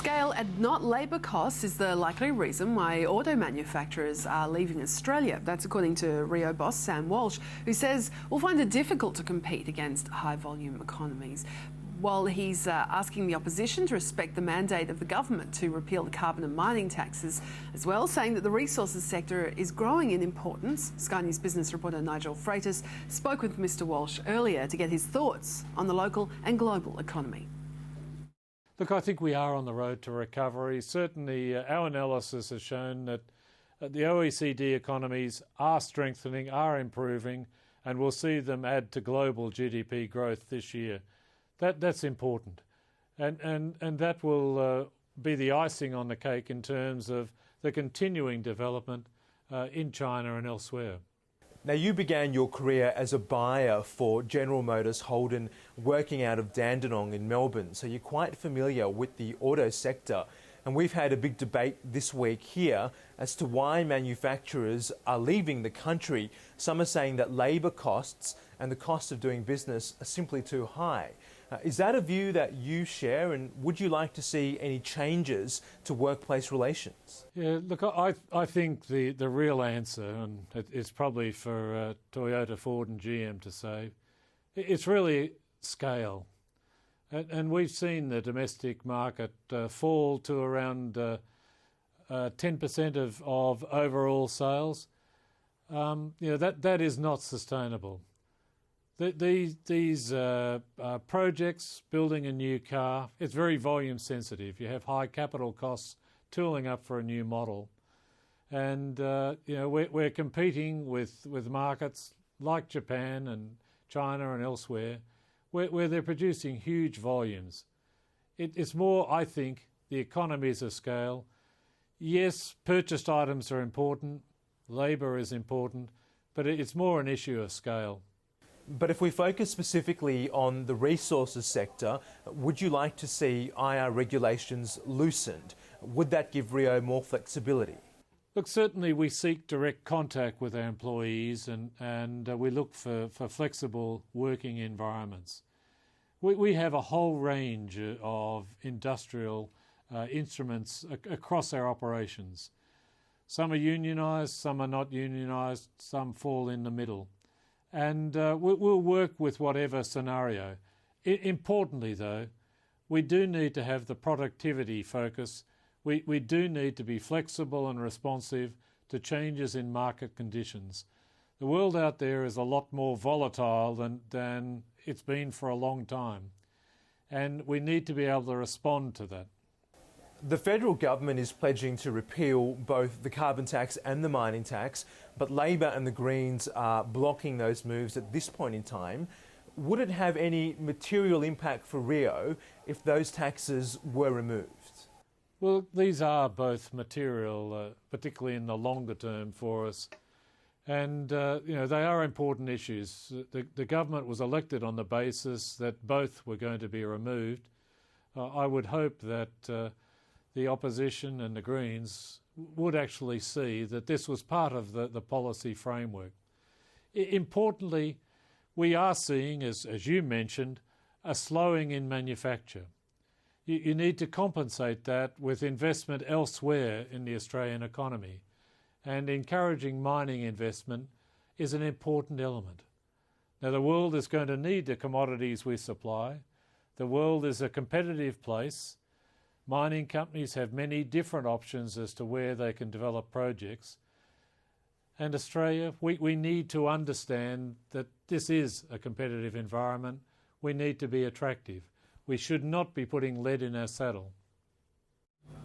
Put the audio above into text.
Scale and not labour costs is the likely reason why auto manufacturers are leaving Australia. That's according to Rio boss Sam Walsh, who says we'll find it difficult to compete against high-volume economies. While he's asking the opposition to respect the mandate of the government to repeal the carbon and mining taxes, as well, saying that the resources sector is growing in importance. Sky News business reporter Nigel Freitas spoke with Mr Walsh earlier to get his thoughts on the local and global economy. Look, I think we are on the road to recovery. Certainly, our analysis has shown that the OECD economies are strengthening, are improving, and we'll see them add to global GDP growth this year. That's important. And that will be the icing on the cake in terms of the continuing development in China and elsewhere. Now, you began your career as a buyer for General Motors Holden, working out of Dandenong in Melbourne, so you're quite familiar with the auto sector. And we've had a big debate this week here as to why manufacturers are leaving the country. Some are saying that labour costs and the cost of doing business are simply too high. Is that a view that you share, and would you like to see any changes to workplace relations? Yeah, look, I think the real answer, and it's probably for Toyota, Ford and GM to say, it's really scale. And we've seen the domestic market fall to around 10% of overall sales. That is not sustainable. These projects, building a new car, it's very volume sensitive. You have high capital costs tooling up for a new model. And we're competing with markets like Japan and China and elsewhere where they're producing huge volumes. It's more, I think, the economies of scale. Yes, purchased items are important, labour is important, but it's more an issue of scale. But if we focus specifically on the resources sector, would you like to see IR regulations loosened? Would that give Rio more flexibility? Look, certainly we seek direct contact with our employees and we look for flexible working environments. We have a whole range of industrial instruments across our operations. Some are unionised, some are not unionised, some fall in the middle. And we'll work with whatever scenario. Importantly, though, we do need to have the productivity focus. We do need to be flexible and responsive to changes in market conditions. The world out there is a lot more volatile than it's been for a long time, and we need to be able to respond to that. The federal government is pledging to repeal both the carbon tax and the mining tax, but Labor and the Greens are blocking those moves at this point in time. Would it have any material impact for Rio if those taxes were removed? Well, these are both material, particularly in the longer term for us. And, they are important issues. The government was elected on the basis that both were going to be removed. I would hope that the opposition and the Greens would actually see that this was part of the policy framework. Importantly, we are seeing, as you mentioned, a slowing in manufacture. You need to compensate that with investment elsewhere in the Australian economy, and encouraging mining investment is an important element. Now, the world is going to need the commodities we supply. The world is a competitive place. Mining companies have many different options as to where they can develop projects. And Australia, we need to understand that this is a competitive environment. We need to be attractive. We should not be putting lead in our saddle.